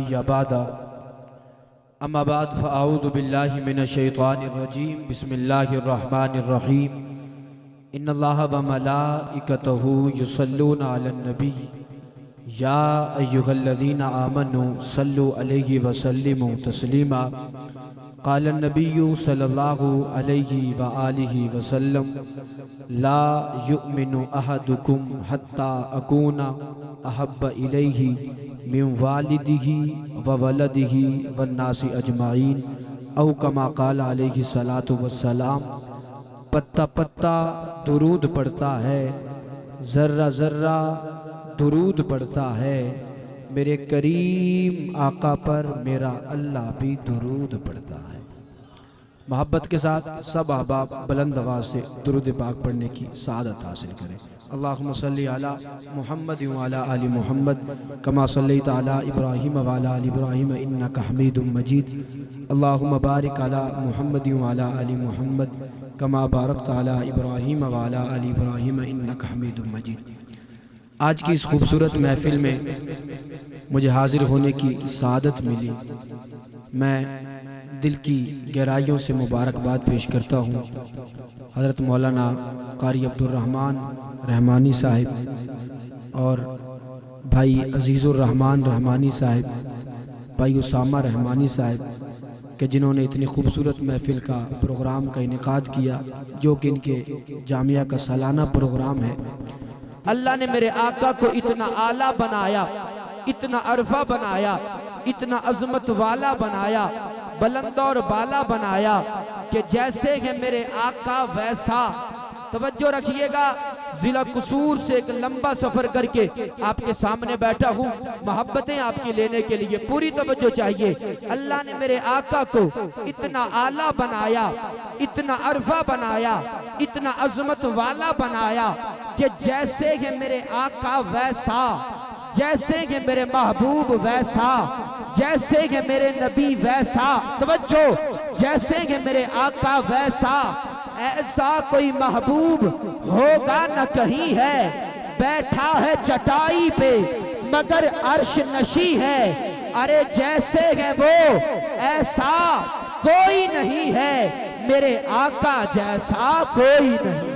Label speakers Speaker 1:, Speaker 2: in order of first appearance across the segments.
Speaker 1: नबिय्य बअदा अम्मा बाद फ़अऊज़ु बिल्लाहि मिनश्शैतानिर्रजीम बिस्मिल्लाहिर्रहमानिर्रहीम इन्नल्लाहा व मलाइकतहु युसल्लूना अलन नबी या अय्युहल्लज़ीना आमनू सल्लु अलैहि व सल्लिमू तस्लीमा क़ाल नबिय्यु सल्लल्लाहु अलैहि व आलिहि व सल्लम ला युमिनु अहदुकुम हत्ता अकूना अहब्ब इलैहि मिन वालिदिही व वलदिही वन्नासी अजमाइन औ कमा क़ाल अलैहि सलातु वस्सलाम। पत्ता पत्ता दुरूद पढ़ता है, ज़र्रा ज़र्रा दुरूद पढ़ता है, मेरे करीम आका पर मेरा अल्लाह भी दुरूद पढ़ता है। मोहब्बत के साथ सब अहबाब बुलंद आवाज़ से दुरूद पाक पढ़ने की सआदत हासिल करें। अल्लाहुम्मा सल्ली अला मुहम्मद व अला आलि मुहम्मद कमा सल्लैता अला इब्राहीम व अला आलि इब्राहीम इन्नका हमीदुम मजीद। अल्लाहुम्मा बारिक अला मुहम्मद व अला आलि मुहम्मद कमा बारकता अला इब्राहीम व अला आलि इब्राहीम इन्नका हमीदुम मजीद। आज की इस खूबसूरत महफिल में मुझे हाजिर होने की सआदत मिली। मैं दिल की गहराइयों से मुबारकबाद पेश करता हूँ हज़रत मौलाना कारी अब्दुर रहमान रहमानी साहिब और भाई अजीज़ुर रहमान रहमानी साहिब, भाई उसामा रहमानी साहिब कि जिन्होंने इतनी खूबसूरत महफिल का प्रोग्राम का इनेकाद किया, जो कि इनके जामिया का सालाना प्रोग्राम है। अल्लाह ने मेरे आका को इतना आला बनाया, इतना अरफा बनाया, इतना अजमत वाला बनाया, बुलंद और बाला बनाया कि जैसे है मेरे आका वैसा। तवज्जो रखिएगा, जिला कसूर से एक लंबा सफर करके आपके सामने बैठा हूँ, मोहब्बतें आपकी लेने के लिए पूरी तवज्जो चाहिए। अल्लाह ने मेरे आका को इतना आला बनाया, इतना अरफा बनाया, इतना अजमत वाला बनाया कि जैसे है मेरे आका वैसा, जैसे है मेरे महबूब वैसा, जैसे है मेरे नबी वैसा। तवज्जो, जैसे है मेरे आका वैसा, ऐसा कोई महबूब होगा न कहीं है। बैठा है चटाई पे मगर अर्श नशी है, अरे जैसे है वो ऐसा कोई नहीं है, मेरे आका जैसा कोई नहीं है।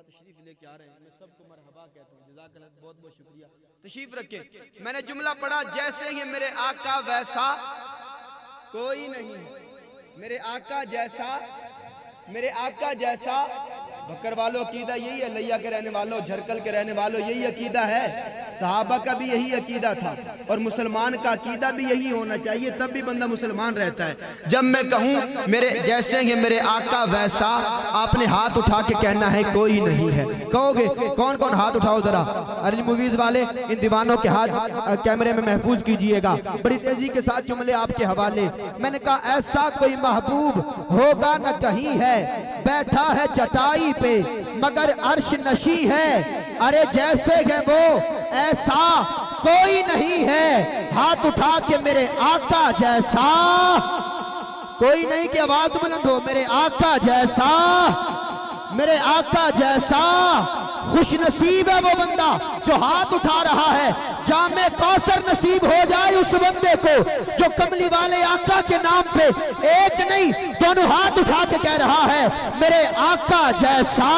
Speaker 1: तशरीफ लेके आ रहे हैं, मैं सबको मरहबा कहता हूँ, जज़ाकल्लाह, बहुत बहुत शुक्रिया। तशरीफ रखें। मैंने जुमला पढ़ा, जैसे ही मेरे आका वैसा कोई नहीं, मेरे आका जैसा, मेरे आका जैसा। बकर वालों अकीदा यही है, लैया के रहने वालों, झरकल के रहने वालों, यही अकीदा है। सहाबा का भी यही अकीदा था और मुसलमान का अकीदा भी यही होना चाहिए, तब भी बंदा मुसलमान रहता है। जब मैं कहूँ मेरे जैसे ही मेरे आका वैसा, आपने हाथ उठा के कहना है कोई नहीं है। कहोगे कौन कौन? हाथ उठाओ जरा। अरजी मूवीज वाले इन दीवानों के हाथ कैमरे में महफूज कीजिएगा, बड़ी तेजी के साथ जुमले आपके हवाले। मैंने कहा ऐसा कोई महबूब होगा न कहीं है, बैठा है चटाई पे मगर अर्श नशी है, अरे जैसे है वो ऐसा कोई नहीं है। हाथ उठा के मेरे आका जैसा कोई नहीं की आवाज बुलंद हो, मेरे आका जैसा, मेरे आका जैसा। खुश नसीब है वो बंदा जो हाथ उठा रहा है, जामे कौसर नसीब हो जाए उस बंदे को जो कमली वाले आका के नाम पे एक नहीं दोनों हाथ उठा के कह रहा है मेरे आका जैसा,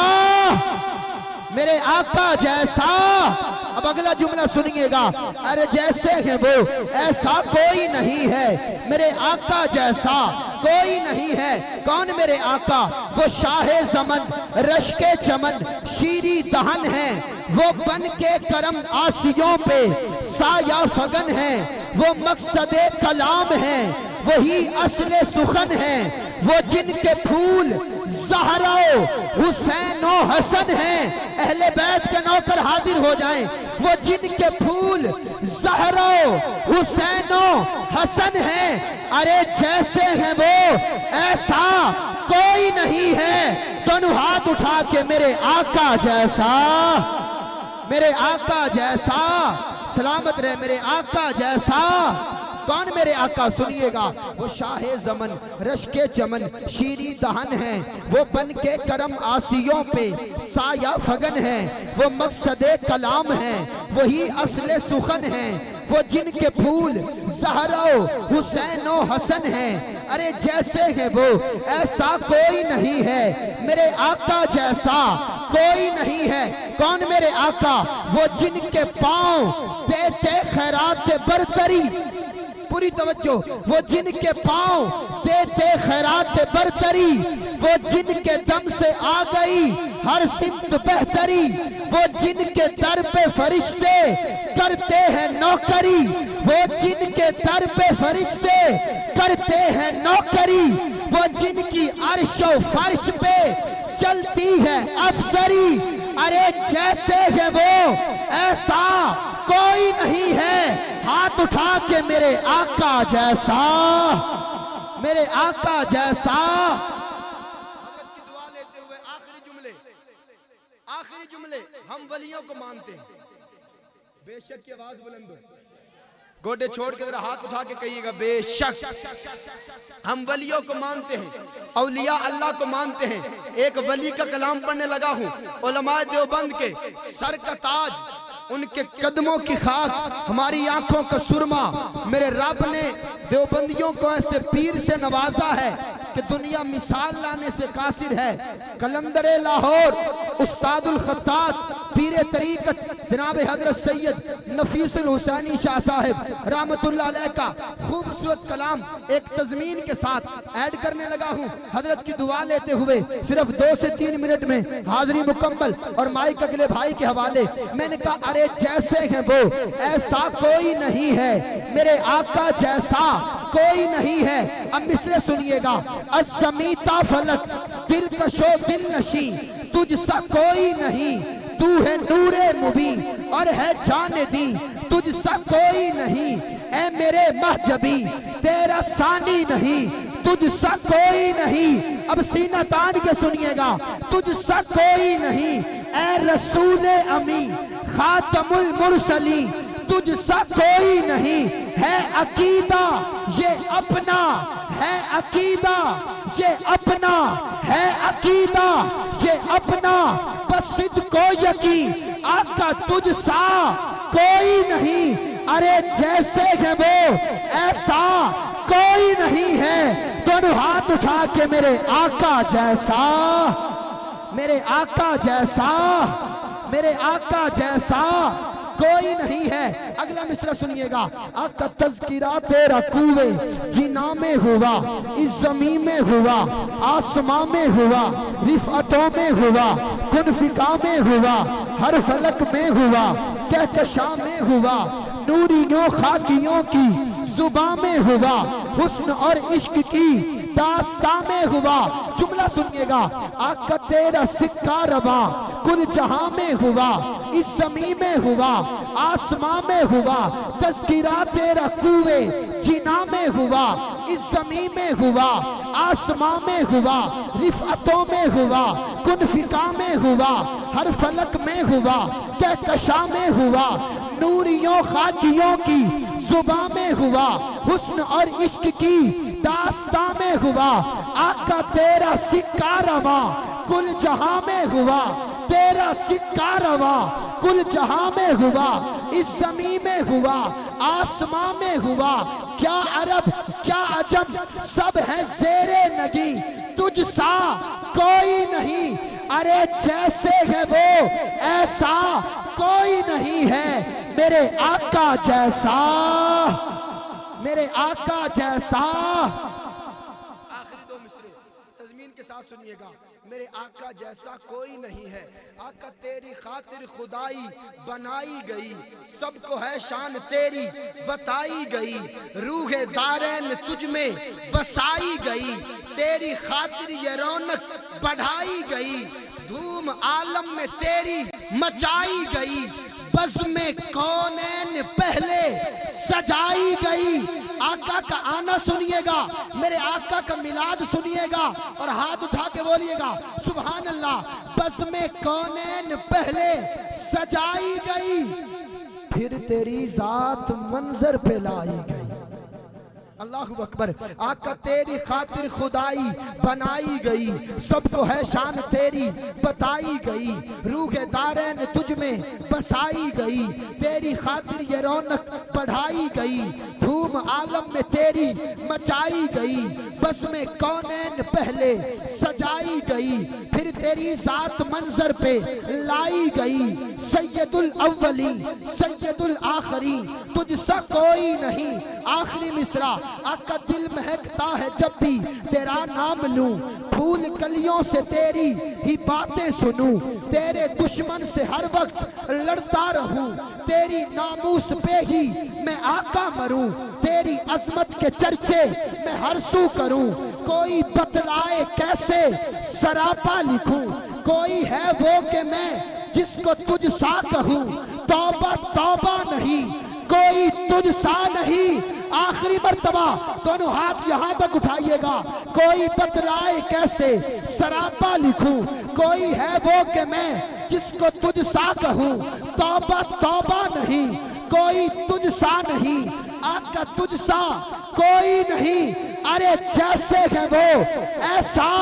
Speaker 1: मेरे आका जैसा। अब अगला जुमला सुनिएगा, अरे जैसे है वो ऐसा कोई नहीं है, मेरे आका जैसा कोई नहीं है। कौन मेरे आका? वो शाहे ज़मन, रश्के चमन, शीरी दहन है, वो बन के करम आसियों पे साया फगन है, वो मकसदे कलाम है, वही असले सुखन है, वो जिनके फूल ज़हरा हुसैन और हसन है। अहले बैत के नौकर हाजिर हो जाएं, वो जिनके फूल ज़हरा हुसैन और हसन है, अरे जैसे है वो ऐसा कोई नहीं है। दोनों हाथ उठा के मेरे आका जैसा, मेरे आका जैसा, सलामत रहे, मेरे आका जैसा
Speaker 2: कौन मेरे आका? सुनिएगा, वो शाहे ज़मन रश्के चमन शीरी दहन है, वो बन के करम आसियों पे साया फगन है, वो मकसदे कलाम है, वही असले सुखन है, वो जिनके फूल ज़हरा हुसैन और हसन हैं। अरे जैसे है वो ऐसा कोई नहीं है, मेरे आका जैसा कोई नहीं है। कौन मेरे आका? वो जिनके पाँव देते खैरात बरतरी, पूरी तवज्जो, वो जिनके पाँव देते खैरात बरतरी, वो जिनके दम से आ गई हर सिमत बेहतरी, वो जिनके दर पे फरिश्ते करते हैं नौकरी, वो जिनके दर पे फरिश्ते करते हैं नौकरी, वो जिनकी अर्शो फर्श पे चलती है अफसरी। अरे जैसे है वो ऐसा कोई नहीं है। हाथ उठा के मेरे आका जैसा, मेरे आका जैसा। हज़रत की दुआ लेते हुए आखिरी जुमले हम वलियों को मानते हैं। बेशक की आवाज बुलंद हो, गोडे छोड़ के जरा हाथ उठा के कहिएगा, बेशक हम वलियों को मानते हैं, औलिया अल्लाह को मानते हैं। एक वली का कलाम पढ़ने लगा हूँ, उलमाए देवबंद के सर का ताज, उनके कदमों की खाक, हमारी आंखों का सुरमा। मेरे रब ने देवबंदियों को ऐसे पीर से नवाजा है कि दुनिया मिसाल लाने से कासिर है। कलंदर लाहौर उस्तादुल खत्तात पीर तरीकत जनाब हजरत सैयद नफीसुल हुसैनी शाह साहब रहमतुल्लाह अलैह का खूबसूरत कलाम एक तज़मीन के साथ ऐड करने लगा हूँ। हजरत की दुआ लेते हुए सिर्फ 2 से 3 मिनट में हाजिरी मुकम्मल और माइक अगले भाई के हवाले। मैंने कहा अरे जैसे हैं वो ऐसा कोई नहीं है, मेरे आका जैसा कोई नहीं है। अब मिसरे सुनिएगा, असमीता फलक दिल कशो दिल नशी, तुझसा कोई नहीं, तू है नूरे मुबीन और है जाने दी, तुझसा कोई नहीं। ए मेरे महजबी तेरा सानी नहीं, तुझसा कोई नहीं। अब सीना तान के सुनिएगा, तुझसा कोई नहीं। ए रसूल अमी खातमुल मुरसली, तुझसा कोई नहीं। है अकीदा ये अपना, है अकीदा ये अपना, है अकीदा ये अपना, बस को यकीन आका तुझसा कोई नहीं। अरे जैसे है वो ऐसा कोई नहीं है। दोनों हाथ उठा के मेरे आका जैसा, मेरे आका जैसा, मेरे आका जैसा कोई नहीं है। अगला मिसरा सुनिएगा, आका तज़किरा तेरा कुए जिना में हुआ, इस ज़मीं में हुआ, आसमां में हुआ, रिफ़अतों में हुआ, कुनफ़िका में हुआ, हर फलक में हुआ, कहकशां में हुआ, नूरियों खाकियों की ज़ुबां में हुआ, हुस्न और इश्क की दास्तां में हुआ। जुमला सुनिएगा, आका तेरा सिक्का रवा कुल जहां में हुआ, इस ज़मीं में हुआ, आसमां में हुआ, तज़किरा तेरा कुए जिना में हुआ, इस ज़मीं में हुआ, आसमां में हुआ, रिफ़अतों में हुआ, कुनफ़िका में हुआ, हर फलक में हुआ, कहकशां में हुआ, नूरियों खाकियों की ज़ुबां में हुआ, हुस्न और इश्क की दास्तां में हुआ। आका तेरा सिक्का रवा कुल जहां में हुआ, तेरा सिक्का रवा कुल जहां में हुआ, इस ज़मीं में हुआ, आसमां में हुआ। क्या अरब क्या अजम सब है ज़ेरे नगी, तुझसा कोई नहीं। अरे जैसे है वो ऐसा कोई नहीं है। मेरे आका जैसा, मेरे आका जैसा। आखिरी 2 मिसरे तज़मीन के साथ सुनिएगा, मेरे आका जैसा कोई नहीं है। आका तेरी खातिर खुदाई बनाई गई, सबको है शान तेरी बताई गई, रूहे दारैन तुझ में बसाई गई, तेरी खातिर ये रौनक बढ़ाई गई, धूम आलम में तेरी मचाई गई, बस में कौनैन पहले सजाई गई। आका का आना सुनिएगा, मेरे आका का मिलाद सुनिएगा और हाथ उठा के बोलिएगा सुभान अल्लाह। बस में कौनैन पहले सजाई गई, फिर तेरी जात मंजर पे लाई गई। अल्लाहु अकबर। आका तेरी खातिर खुदाई बनाई गई, सबको है शान तेरी बताई गई, रूह दारैन तुझ में बसाई गई, तेरी खातिर ये रौनक बढ़ाई गई, धूम आलम में तेरी मचाई गई, बस में कौनैन पहले सजाई गई, फिर तेरी जात मंजर पे लाई गई, सैयदुल अव्वली सैयदुल आखिरी तुझसा कोई नहीं। आखिरी मिसरा, आका दिल महकता है जब भी तेरा नाम लूं, फूल कलियों से तेरी ही बातें सुनूं, तेरे दुश्मन से हर वक्त लड़ता रहूं, तेरी नामूस पे ही मैं आका मरूं, तेरी अजमत के चर्चे मैं हर सू करूं, कोई बतलाए कैसे सरापा लिखूं, कोई है वो कि मैं जिसको तुझ सा कहूं, तौबा तौबा नहीं कोई तुझ सा नहीं। आखिरी मर्तबा दोनों हाथ यहां तक उठाइएगा। कोई बतलाए कैसे सरापा लिखूं, कोई है वो कि मैं जिसको तुझ सा कहूं, तौबा तौबा नहीं कोई तुझ सा नहीं, आका तुझ सा कोई नहीं, अरे जैसे है वो ऐसा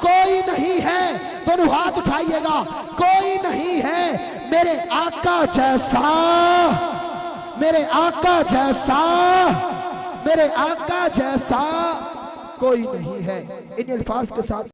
Speaker 2: कोई नहीं है। दोनों हाथ उठाइएगा। कोई नहीं है मेरे आका जैसा, मेरे आका जैसा, मेरे आका जैसा कोई नहीं है। इन अल्फाज के साथ